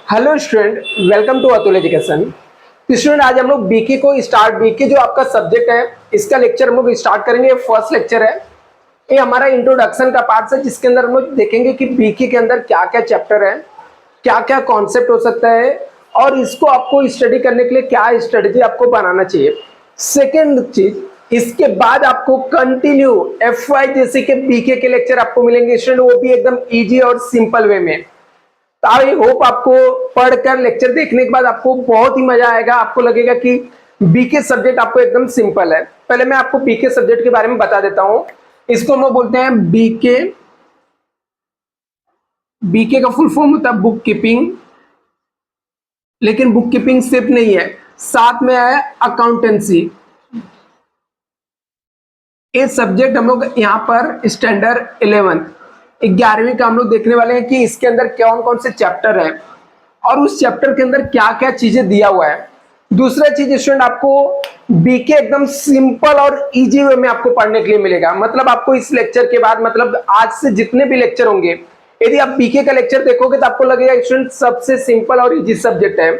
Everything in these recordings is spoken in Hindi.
Hello student, welcome to Atul education. Student, आज हम लोग बीके को स्टार्ट बीके जो आपका सब्जेक्ट है इसका लेक्चर हम लोग स्टार्ट करेंगे। ये फर्स्ट लेक्चर है। ये हमारा इंट्रोडक्शन का पार्ट है जिसके अंदर हम लोग देखेंगे कि बीके के अंदर क्या क्या चैप्टर है, क्या क्या कॉन्सेप्ट हो सकता है और इसको आपको स्टडी करने के लिए क्या स्ट्रेटजी आपको बनाना चाहिए। सेकेंड चीज, इसके बाद आपको कंटिन्यू FY जैसे कि बीके के लेक्चर आपको मिलेंगे स्टूडेंट, वो भी एकदम इजी और सिंपल वे में। तो आई होप आपको पढ़कर लेक्चर देखने के बाद आपको बहुत ही मजा आएगा। आपको लगेगा कि बीके सब्जेक्ट आपको एकदम सिंपल है। पहले मैं आपको बीके सब्जेक्ट के बारे में बता देता हूं। इसको हम बोलते हैं बीके। बीके का फुल फॉर्म होता है बुक कीपिंग, लेकिन बुक कीपिंग सिर्फ नहीं है, साथ में है अकाउंटेंसी। ये सब्जेक्ट हम लोग यहाँ पर स्टैंडर्ड 11वीं का हम लोग देखने वाले हैं कि इसके अंदर कौन कौन से चैप्टर है और उस चैप्टर के अंदर क्या क्या चीजें दिया हुआ है। दूसरा चीज स्टूडेंट, आपको बीके एकदम सिंपल और इजी वे में आपको पढ़ने के लिए मिलेगा। मतलब आपको इस लेक्चर के बाद, मतलब आज से जितने भी लेक्चर होंगे, यदि आप बीके का लेक्चर देखोगे तो आपको लगेगा स्टूडेंट सबसे सिंपल और इजी सब्जेक्ट है।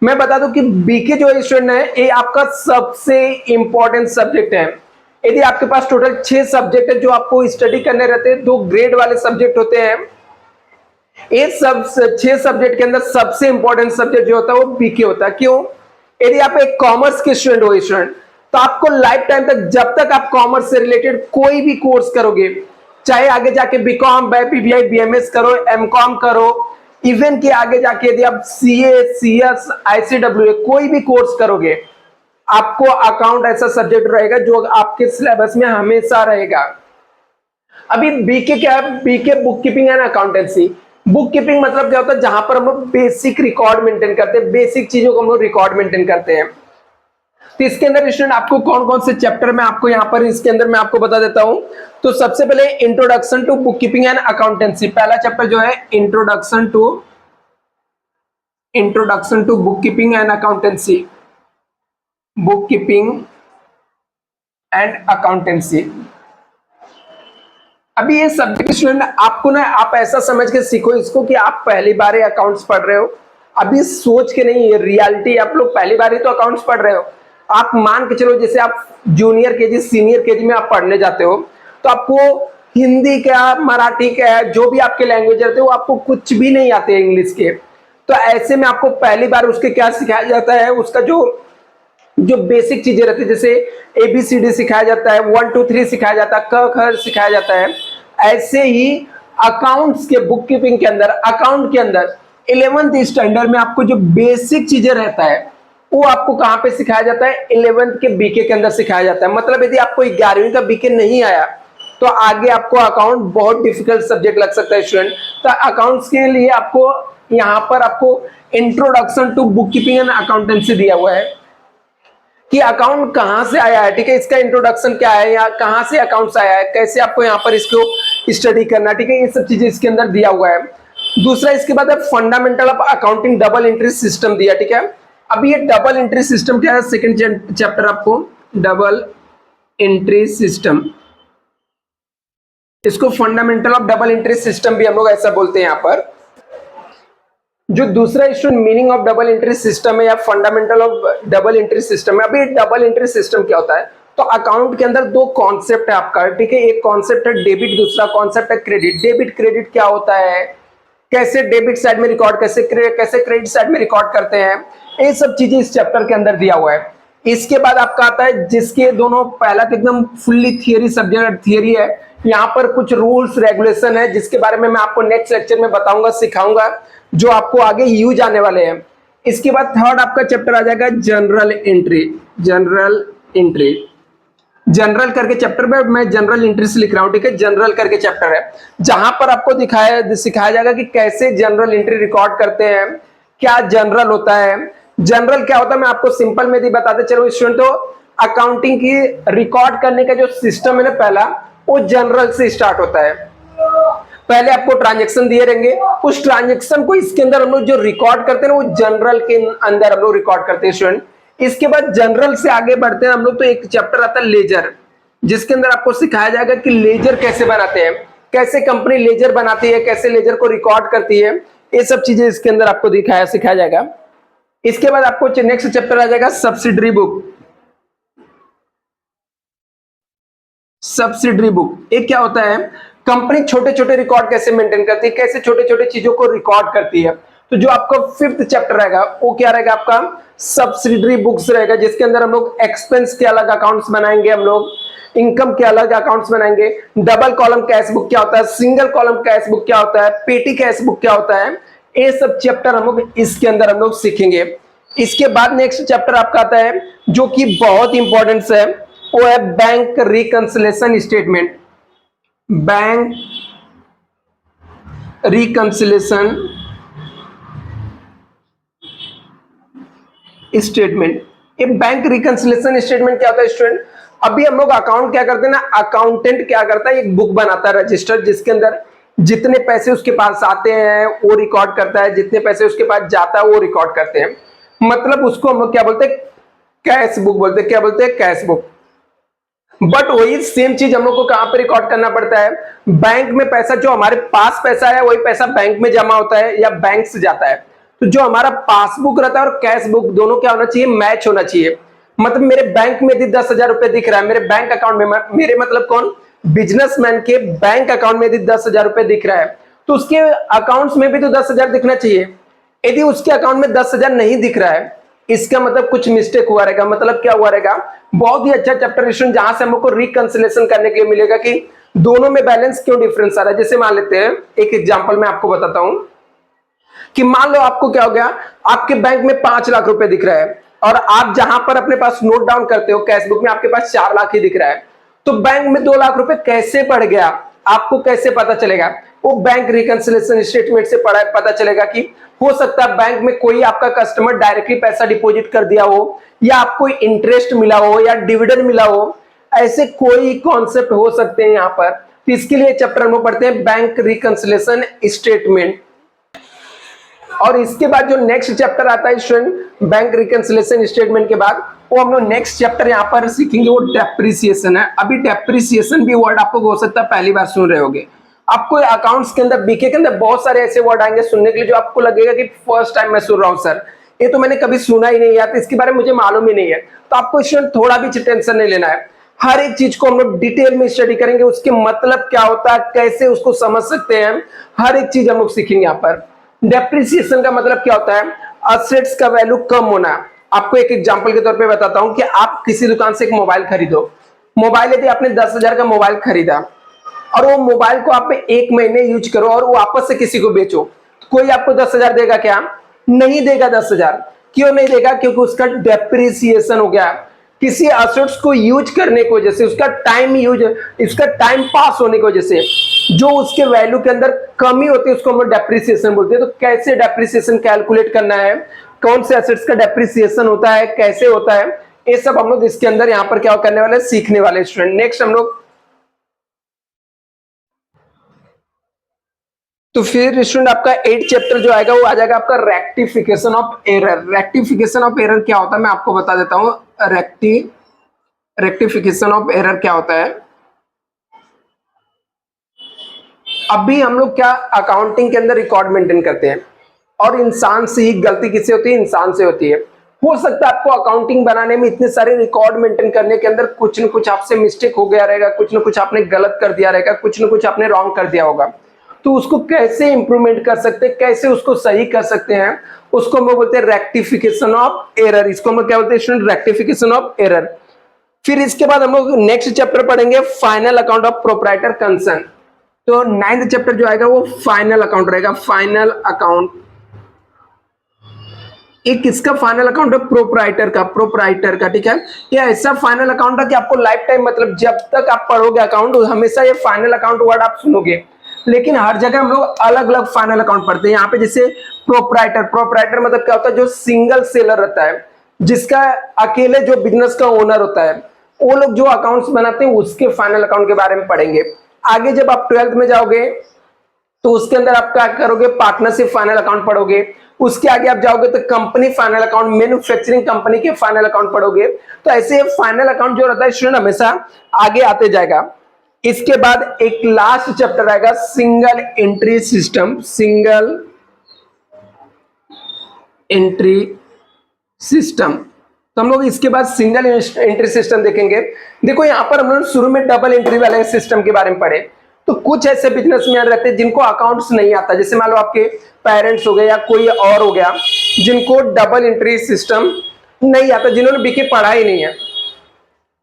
मैं बता दूं कि बीके जो है स्टूडेंट है, ये आपका सबसे इंपॉर्टेंट सब्जेक्ट है। यदि आपके पास टोटल 6 सब्जेक्ट है जो आपको स्टडी करने रहते हैं, 2 ग्रेड वाले सब्जेक्ट होते हैं। ये सब 6 सब्जेक्ट के अंदर सबसे इंपॉर्टेंट सब्जेक्ट जो होता है वो बीके होता है। क्यों? यदि आप एक कॉमर्स के स्टूडेंट हो स्टूडेंट, तो आपको लाइफ टाइम तक, जब तक आप कॉमर्स से रिलेटेड कोई भी कोर्स करोगे, चाहे आगे जाके बीकॉम, बीबीआई, बीएमएस करो, एमकॉम करो, इवन के आगे जाके यदि आप सीए, सीएस, आईसीडब्ल्यू कोई भी कोर्स करोगे, आपको अकाउंट ऐसा सब्जेक्ट रहेगा जो आपके सिलेबस में हमेशा रहेगा। अभी बीके क्या है? BK book keeping and accountancy. Book keeping मतलब क्या होता है? जहां पर हम लोग बेसिक रिकॉर्ड मेंटेन करते हैं, बेसिक चीजों को हम लोग रिकॉर्ड मेंटेन करते हैं। तो इसके अंदर स्टूडेंट आपको कौन कौन से चैप्टर में आपको यहाँ पर इसके अंदर मैं आपको बता देता हूं। तो सबसे पहले introduction to book keeping and accountancy, पहला चैप्टर जो है introduction to book keeping and accountancy, book keeping and accountancy. अभी ये सब्जेक्ट स्टूडेंट आपको ना, आप ऐसा समझ के सीखो इसको कि आप पहली बार अकाउंट्स पढ़ रहे हो। अभी सोच के नहीं, ये रियलिटी, आप लोग पहली बार ही तो अकाउंट्स पढ़ रहे हो। आप मान के चलो जैसे आप जूनियर केजी, सीनियर केजी में आप पढ़ने जाते हो, तो आपको हिंदी क्या, मराठी क्या, जो भी आपके लैंग्वेज रहते हो, आपको कुछ भी नहीं आते इंग्लिश के। तो ऐसे में आपको पहली बार उसके क्या सिखाया जाता है, उसका जो बेसिक चीजें रहती है, जैसे ABCD सिखाया जाता है, 1 2 3 सिखाया जाता है, क ख सिखाया जाता है। ऐसे ही अकाउंट्स के बुक कीपिंग के अंदर, अकाउंट के अंदर 11th स्टैंडर्ड में आपको जो बेसिक चीजें रहता है वो आपको कहां पे सिखाया जाता है? 11th के बीके के अंदर सिखाया जाता है। मतलब यदि आपको 11वीं का बीके नहीं आया तो आगे आपको अकाउंट बहुत डिफिकल्ट सब्जेक्ट लग सकता है स्टूडेंट। तो अकाउंट्स के लिए आपको यहाँ पर आपको introduction to book keeping and accountancy दिया हुआ है कि अकाउंट कहां से आया है, ठीक है, इसका इंट्रोडक्शन क्या है, या कहां से अकाउंट्स आया है, कैसे आपको यहाँ पर इसको स्टडी करना, ठीक है, ये सब चीजें इसके अंदर दिया हुआ है। दूसरा इसके बाद है fundamental of accounting double entry system दिया, ठीक है। अभी ये डबल एंट्री सिस्टम क्या है? सेकंड चैप्टर आपको डबल एंट्री सिस्टम, इसको fundamental of double entry system भी हम लोग ऐसा बोलते हैं यहाँ पर। जो दूसरा student meaning of double entry system है या fundamental of double entry system है। अभी डबल एंट्री सिस्टम क्या होता है? तो अकाउंट के अंदर 2 कॉन्सेप्ट है आपका, ठीक है। एक कॉन्सेप्ट है डेबिट, दूसरा कॉन्सेप्ट है क्रेडिट। डेबिट क्रेडिट क्या होता है, कैसे डेबिट साइड में रिकॉर्ड, कैसे क्रेडिट साइड में रिकॉर्ड करते हैं, ये सब चीजें इस चैप्टर के अंदर दिया हुआ है। इसके बाद आपका आता है जिसके दोनों, पहला तो एकदम फुल्ली थियरी सब्जेक्ट, थियरी है। यहाँ पर कुछ रूल्स रेगुलेशन है जिसके बारे में मैं आपको नेक्स्ट लेक्चर में बताऊंगा, सिखाऊंगा, जो आपको आगे यूज आने वाले हैं। इसके बाद थर्ड आपका चैप्टर आ जाएगा जनरल एंट्री। जनरल करके चैप्टर में मैं जनरल एंट्री से लिख रहा हूं, ठीक है। जनरल करके चैप्टर है जहां पर आपको सिखाया जाएगा कि कैसे जनरल एंट्री रिकॉर्ड करते हैं, क्या जनरल होता है। जनरल क्या होता है मैं आपको सिंपल में बताते चलो स्टूडेंट। तो अकाउंटिंग की रिकॉर्ड करने का जो सिस्टम है ना, पहला वो जनरल से स्टार्ट होता है। पहले आपको ट्रांजैक्शन दिए रहेंगे, उस ट्रांजैक्शन को इसके अंदर हम लोग जो रिकॉर्ड करते हैं ना, वो जनरल के अंदर हम लोग रिकॉर्ड करते हैं स्टूडेंट। इसके बाद जनरल से आगे बढ़ते हैं हम लोग, तो एक चैप्टर आता है लेजर, जिसके अंदर आपको सिखाया जाएगा कि लेजर कैसे बनाते हैं, कैसे कंपनी लेजर बनाती है, कैसे लेजर को रिकॉर्ड करती है। ये सब चीजें इसके अंदर आपको सिखाया जाएगा। इसके बाद आपको नेक्स्ट चैप्टर आ जाएगा सब्सिडरी बुक। सब्सिडरी बुक ये क्या होता है, कंपनी छोटे छोटे रिकॉर्ड कैसे मेंटेन करती है, कैसे छोटे छोटे चीजों को रिकॉर्ड करती है। तो जो आपका 5th चैप्टर रहेगा वो क्या रहेगा, आपका सब्सिडरी बुक्स रहेगा, जिसके अंदर हम लोग एक्सपेंस के अलग अकाउंट्स बनाएंगे, हम लोग इनकम के अलग अकाउंट्स बनाएंगे, डबल कॉलम कैश बुक क्या होता है, सिंगल कॉलम कैश बुक क्या होता है, पेटी कैश बुक क्या होता है, ये सब चैप्टर हम लोग इसके अंदर हम लोग सीखेंगे। इसके बाद नेक्स्ट चैप्टर आपका आता है जो कि बहुत इंपॉर्टेंट है, वो है bank reconciliation statement. Bank reconciliation statement. ये बैंक रिकंसिलेशन स्टेटमेंट क्या होता है स्टूडेंट, अभी हम लोग अकाउंट क्या करते हैं ना, अकाउंटेंट क्या करता है, एक बुक बनाता है रजिस्टर, जिसके अंदर जितने पैसे उसके पास आते हैं वो रिकॉर्ड करता है, जितने पैसे उसके पास जाता है वो रिकॉर्ड करते हैं। मतलब उसको हम लोग क्या बोलते हैं, कैश बुक बोलते हैं। क्या बोलते हैं, कैश बुक। बट वही सेम चीज हम लोग को कहां पर रिकॉर्ड करना पड़ता है, बैंक में पैसा, जो हमारे पास पैसा है वही पैसा बैंक में जमा होता है या बैंक से जाता है। तो जो हमारा पासबुक रहता है और कैश बुक दोनों क्या होना चाहिए, मैच होना चाहिए। मतलब मेरे बैंक में यदि 10,000 रुपए दिख रहा है मेरे बैंक अकाउंट में, मेरे मतलब कौन, बिजनेसमैन के बैंक अकाउंट में यदि 10,000 रुपए दिख रहा है तो उसके अकाउंट्स में भी तो 10,000 दिखना चाहिए। यदि उसके अकाउंट में 10,000 नहीं दिख रहा है, इसका मतलब कुछ मिस्टेक हुआ रहेगा। मतलब क्या हुआ रहेगा, बहुत ही अच्छा चैप्टर जहां से हमको रिकंसिलेशन करने के लिए मिलेगा कि दोनों में बैलेंस क्यों डिफरेंस आ रहा है। जैसे मान लेते हैं एक एग्जांपल मैं आपको बताता हूं कि मान लो आपको क्या हो गया, आपके बैंक में 5 लाख रुपए दिख रहा है और आप जहां पर अपने पास नोट डाउन करते हो कैश बुक में आपके पास 4 लाख ही दिख रहा है, तो बैंक में 2 लाख रुपए कैसे बढ़ गया, आपको कैसे पता चलेगा, वो बैंक रिकंसिलेशन स्टेटमेंट से पता चलेगा। कि हो सकता है बैंक में कोई आपका कस्टमर डायरेक्टली पैसा डिपॉजिट कर दिया हो, या आपको इंटरेस्ट मिला हो, या डिविडेंड मिला हो, ऐसे कोई कॉन्सेप्ट हो सकते हैं यहाँ पर। तो इसके लिए चैप्टर में पढ़ते हैं बैंक रिकंसिलेशन स्टेटमेंट। और इसके बाद जो नेक्स्ट चैप्टर आता है स्टूडेंट, बैंक रिकंसिलेशन स्टेटमेंट के बाद वो हम लोग नेक्स्ट चैप्टर यहाँ पर सीखेंगे, वो डेप्रिसिएशन है। अभी डेप्रिसिएशन भी वर्ड आपको हो सकता है पहली बार सुन रहे होगे। आपको अकाउंट्स के अंदर, बीके के अंदर बहुत सारे ऐसे वर्ड आएंगे सुनने के लिए जो आपको लगेगा कि फर्स्ट टाइम मैं सुन रहा हूँ सर, ये तो मैंने कभी सुना ही नहीं है, तो इसके बारे में मुझे मालूम ही नहीं है। तो आपको स्टूडेंट थोड़ा भी टेंशन नहीं लेना है, हर एक चीज को हम लोग डिटेल में स्टडी करेंगे, उसके मतलब क्या होता है, कैसे उसको समझ सकते हैं, हर एक चीज हम लोग सीखेंगे यहाँ पर। डेप्रिसिएशन का मतलब क्या होता है, असेट्स का वैल्यू कम होना। आपको एक एग्जांपल के तौर पे बताता हूं कि आप किसी दुकान से एक मोबाइल खरीदो, मोबाइल यदि आपने 10,000 का मोबाइल खरीदा और वो मोबाइल को आप 1 महीने यूज करो और वापस से किसी को बेचो, तो कोई आपको 10,000 देगा क्या, नहीं देगा 10,000। क्यों नहीं देगा, क्योंकि उसका डेप्रिसिएशन हो गया। किसी एसेट्स को यूज करने की वजह से, उसका टाइम पास होने की वजह से जो उसके वैल्यू के अंदर कमी होती है उसको हम लोग डेप्रिसिएशन बोलते हैं। तो कैसे डेप्रिसिएशन कैलकुलेट करना है, कौन से एसेट्स का डेप्रिसिएशन होता है, कैसे होता है, ये सब हम लोग इसके अंदर यहाँ पर क्या करने वाले, सीखने वाले स्टूडेंट। नेक्स्ट हम लोग, तो फिर स्टूडेंट आपका 8 चैप्टर जो आएगा वो आ जाएगा आपका rectification of error. Rectification of error क्या होता है मैं आपको बता देता हूँ। रेक्टिफिकेशन ऑफ एरर क्या होता है, अभी हम लोग क्या अकाउंटिंग के अंदर रिकॉर्ड मेंटेन करते हैं और इंसान से ही गलती किससे होती है, इंसान से होती है। हो सकता है आपको अकाउंटिंग बनाने में इतने सारे रिकॉर्ड मेंटेन करने के अंदर कुछ न कुछ आपसे मिस्टेक हो गया रहेगा, कुछ न कुछ आपने गलत कर दिया रहेगा, कुछ न कुछ आपने रॉन्ग कर दिया होगा। तो उसको कैसे इंप्रूवमेंट कर सकते हैं, कैसे उसको सही कर सकते हैं, उसको हम लोग बोलते हैं रेक्टिफिकेशन ऑफ एरर। इसको हम लोग क्या बोलते हैं स्टूडेंट, रेक्टिफिकेशन ऑफ एरर। फिर इसके बाद हम लोग नेक्स्ट चैप्टर पढ़ेंगे final account of proprietor concern. तो 9th चैप्टर जो आएगा वो फाइनल अकाउंट रहेगा। फाइनल अकाउंट एक किसका फाइनल अकाउंट है, प्रोप्राइटर का, ठीक है। ये ऐसा फाइनल अकाउंट है कि आपको लाइफ टाइम, मतलब जब तक आप पढ़ोगे अकाउंट हमेशा ये फाइनल अकाउंट वर्ड आप सुनोगे। लेकिन हर जगह हम लोग अलग अलग फाइनल अकाउंट पढ़ते हैं। यहाँ पे जैसे प्रोप्राइटर मतलब क्या होता है, जो सिंगल सेलर रहता है, जिसका अकेले जो बिजनेस का ओनर होता है, वो लोग जो अकाउंट्स बनाते हैं उसके फाइनल अकाउंट के बारे में पढ़ेंगे। आगे जब आप 12th में जाओगे तो उसके अंदर आप क्या करोगे, पार्टनरशिप फाइनल अकाउंट पढ़ोगे। उसके आगे आप जाओगे तो company final account, manufacturing company के फाइनल अकाउंट पढ़ोगे। तो ऐसे फाइनल अकाउंट जो रहता है स्टूडेंट हमेशा आगे आते जाएगा। इसके बाद एक लास्ट चैप्टर आएगा single entry system. Single entry system. तो हम लोग इसके बाद सिंगल एंट्री सिस्टम देखेंगे। देखो यहाँ पर हम लोग शुरू में डबल एंट्री वाले सिस्टम के बारे में पढ़े। तो कुछ ऐसे बिजनेसमैन रहते हैं जिनको अकाउंट्स नहीं आता, जैसे मान लो आपके पेरेंट्स हो गए या कोई और हो गया, जिनको डबल एंट्री सिस्टम नहीं आता, जिन्होंने बीके पढ़ा ही नहीं है,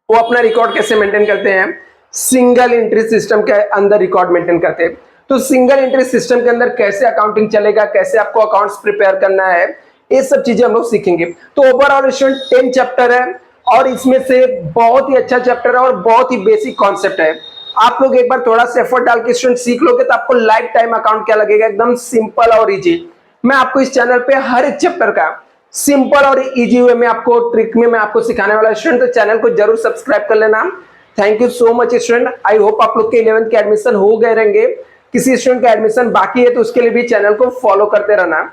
वो अपना रिकॉर्ड कैसे मेंटेन करते हैं? सिंगल एंट्री सिस्टम के अंदर रिकॉर्ड मेंटेन करते हैं। तो सिंगल एंट्री सिस्टम के अंदर कैसे अकाउंटिंग चलेगा, कैसे आपको अकाउंट्स प्रिपेयर करना है, ये सब चीजें हम लोग सीखेंगे। तो ओवरऑल स्टूडेंट 10 चैप्टर है और इसमें से बहुत ही अच्छा चैप्टर है और बहुत ही बेसिक कॉन्सेप्ट है। आप लोग एक बार थोड़ा सा एफर्ट डाल के स्टूडेंट सीख लोगे तो आपको लाइफ टाइम अकाउंट क्या लगेगा, एकदम सिंपल और इजी। मैं आपको इस चैनल पे हर एक चैप्टर का सिंपल और इजी वे में आपको ट्रिक में मैं आपको सिखाने वाला स्टूडेंट, तो चैनल को जरूर सब्सक्राइब कर लेना। Thank you so much student. I hope आप लोग के 11th के एडमिशन हो गए रहेंगे। किसी स्टूडेंट का एडमिशन बाकी है तो उसके लिए भी चैनल को फॉलो करते रहना।